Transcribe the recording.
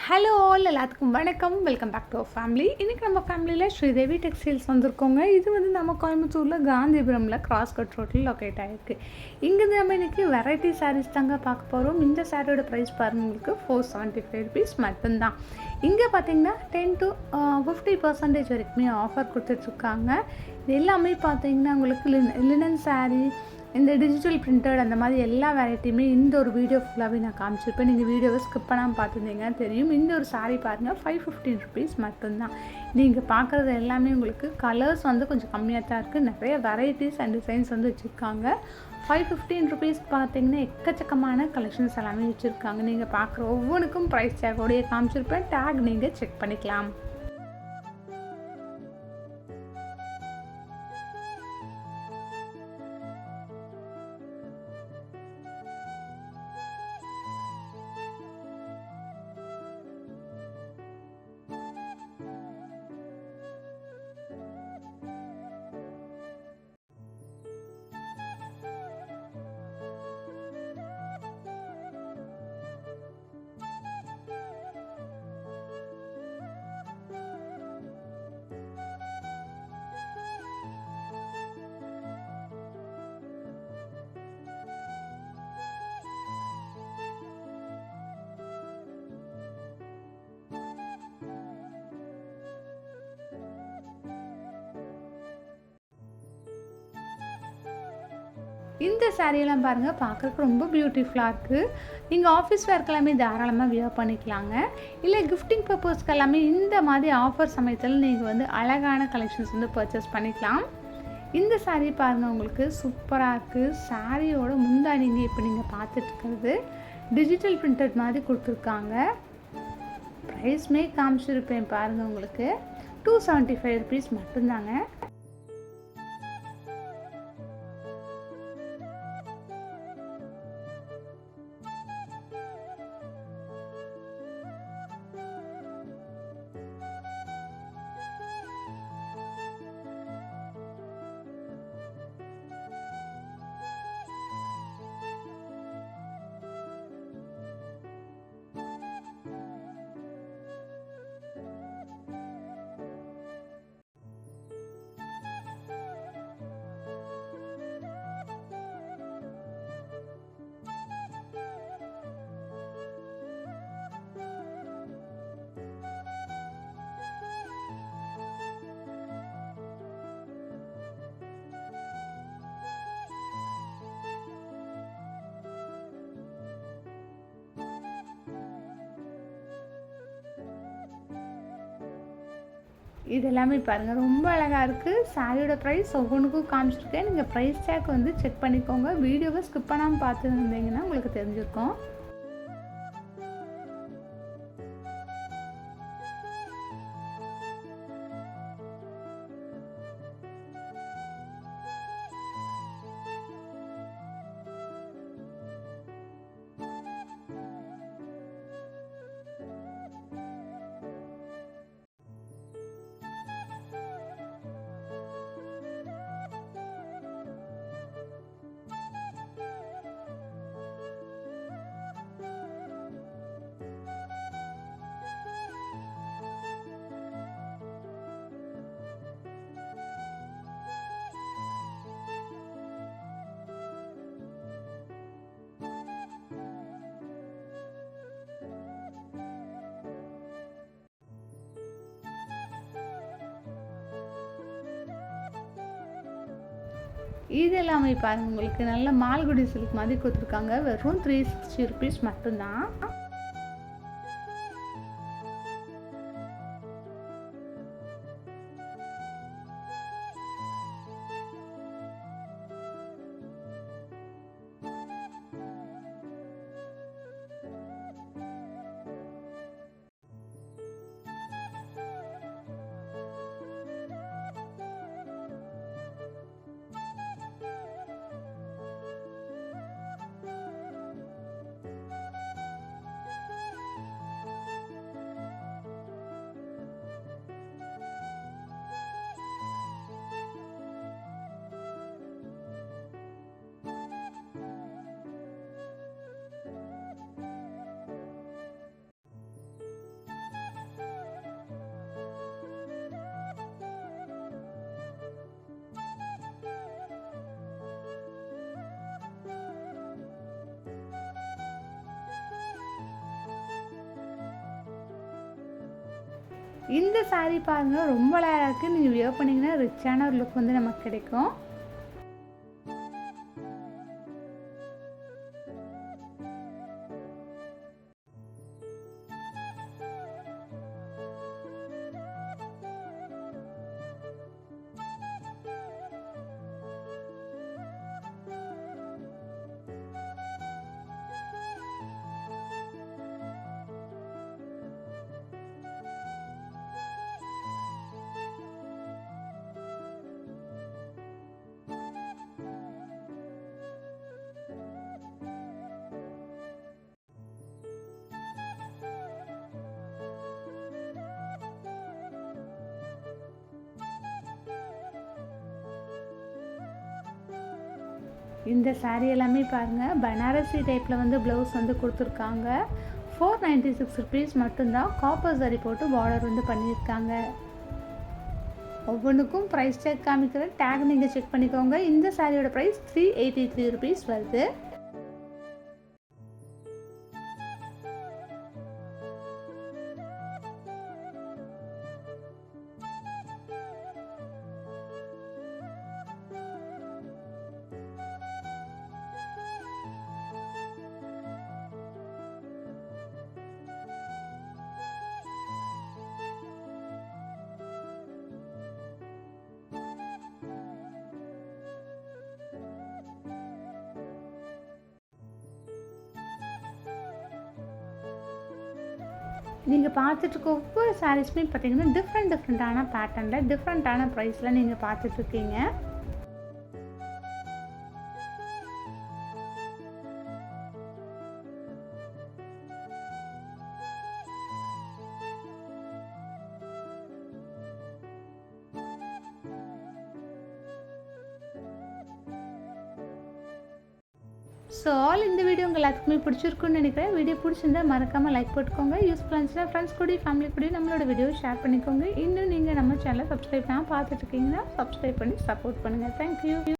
Hello all எல்லாத்துக்கும் வணக்கம். Welcome back to our family. இன்றைக்கி நம்ம ஃபேமிலியில் ஸ்ரீதேவி டெக்ஸ்டைல்ஸ் வந்திருக்கோங்க. இது வந்து நம்ம கோயம்புத்தூரில் காந்திபுரமில் கிராஸ் கட் ரோட்டில் லொக்கேட் ஆகிருக்கு. இங்கேருந்து நம்ம இன்றைக்கி வெரைட்டி சாரீஸ் தாங்க பார்க்க போகிறோம். இந்த சாரியோட ப்ரைஸ் பாருங்க, உங்களுக்கு 475 ருபீஸ் மட்டும்தான். இங்கே பார்த்தீங்கன்னா 10 to 50% வரைக்குமே ஆஃபர் கொடுத்துட்ருக்காங்க. இது எல்லாமே பார்த்தீங்கன்னா உங்களுக்கு லினன் சாரீ, இந்த டிஜிட்டல் பிரிண்டட் அந்த மாதிரி எல்லா வெரைட்டியுமே இந்த ஒரு வீடியோ ஃபுல்லாகவே நான் காமிச்சிருப்பேன். நீங்கள் வீடியோவை ஸ்கிப் பண்ணாமல் பார்த்துருந்தீங்கன்னா தெரியும். இந்த ஒரு சாரீ பாருங்கள், 515 ருபீஸ் மட்டும்தான். நீங்கள் பார்க்குறது எல்லாமே உங்களுக்கு கலர்ஸ் வந்து கொஞ்சம் கம்மியாக தான் இருக்குது. நிறைய வெரைட்டிஸ் அண்ட் டிசைன்ஸ் வந்து வச்சுருக்காங்க. 515 ருபீஸ்க்கு பார்த்தீங்கன்னா எக்கச்சக்கமான கலெக்ஷன்ஸ் எல்லாமே வச்சுருக்காங்க. நீங்கள் பார்க்குற ஒவ்வொன்றுக்கும் ப்ரைஸ் டேக்கோடையே காமிச்சிருப்பேன். டேக் நீங்கள் செக் பண்ணிக்கலாம். இந்த சாரியெல்லாம் பாருங்கள், பார்க்குறதுக்கு ரொம்ப பியூட்டிஃபுல்லாக இருக்குது. நீங்கள் ஆஃபீஸ் வேர்க்கு எல்லாமே தாராளமாக வியர் பண்ணிக்கலாங்க. இல்லை கிஃப்டிங் பர்பஸ்க்கு எல்லாமே இந்த மாதிரி ஆஃபர் சமயத்தில் நீங்கள் வந்து அழகான கலெக்ஷன்ஸ் வந்து பர்ச்சேஸ் பண்ணிக்கலாம். இந்த சாரீ பாருங்கள், உங்களுக்கு சூப்பராக இருக்குது. சாரியோட முந்தானிங்க இப்போ நீங்கள் பார்த்துட்டு இருக்கிறது டிஜிட்டல் பிரிண்டட் மாதிரி கொடுத்துருக்காங்க. ப்ரைஸ்மே காமிச்சிருப்பேன் பாருங்கள், உங்களுக்கு 275 ருபீஸ் மட்டும்தாங்க. இது எல்லாமே பாருங்கள், ரொம்ப அழகாக இருக்குது. சாரியோட ப்ரைஸ் ஒவ்வொன்றுக்கும் காமிச்சிருக்கேன். நீங்கள் ப்ரைஸ் டேக் வந்து செக் பண்ணிக்கோங்க. வீடியோவை ஸ்கிப் பண்ணாமல் பார்த்துருந்தீங்கன்னா உங்களுக்கு தெரிஞ்சிருக்கும். இது எல்லாமே பாருங்கள், உங்களுக்கு நல்ல மால்குடி சில்க் மாதிரி கொடுத்துருக்காங்க. வெறும் 360 ருபீஸ் மட்டும்தான். இந்த saree பாருங்க ரொம்ப அழகா இருக்குது. நீங்கள் வியர் பண்ணிங்கன்னா ரிச்சான ஒரு லுக் வந்து நமக்கு கிடைக்கும். இந்த saree எல்லாமே பாருங்கள் பனாரசி டைப்பில் வந்து ப்ளவுஸ் வந்து கொடுத்துருக்காங்க. 496 rupees மட்டும்தான். காப்பர் சரி போட்டு பார்டர் வந்து பண்ணியிருக்காங்க. ஒவ்வொன்றுக்கும் ப்ரைஸ் டேக் காமிக்கிற டேக் நீங்கள் செக் பண்ணிக்கோங்க. இந்த சாரியோட ப்ரைஸ் 383 rupees வருது. நீங்கள் பார்த்துட்ருக்க ஒவ்வொரு சாரீஸுமே பார்த்தீங்கன்னா டிஃப்ரெண்ட்டான பேட்டர்னில் டிஃப்ரெண்ட்டான ப்ரைஸில் நீங்கள் பார்த்துட்ருக்கீங்க. ஸோ ஆல் இந்த வீடியோ உங்கள் எல்லாத்துக்குமே பிடிச்சிருக்குன்னு நினைக்கிறேன். வீடியோ பிடிச்சிருந்தா மறக்காமல் லைக் போட்டுக்கோங்க. யூஸ்ஃபுல்லாக இருந்துச்சுன்னா ஃப்ரெண்ட்ஸ் கூட ஃபேமிலி கூட நம்மளோட வீடியோ ஷேர் பண்ணிக்கோங்க. இன்னும் நீங்கள் நம்ம சேனலை சப்ஸ்கிரைப் பண்ணால் பார்த்துட்ருக்கீங்கன்னா சப்ஸ்கிரைப் பண்ணி சப்போர்ட் பண்ணுங்கள். தேங்க்யூ.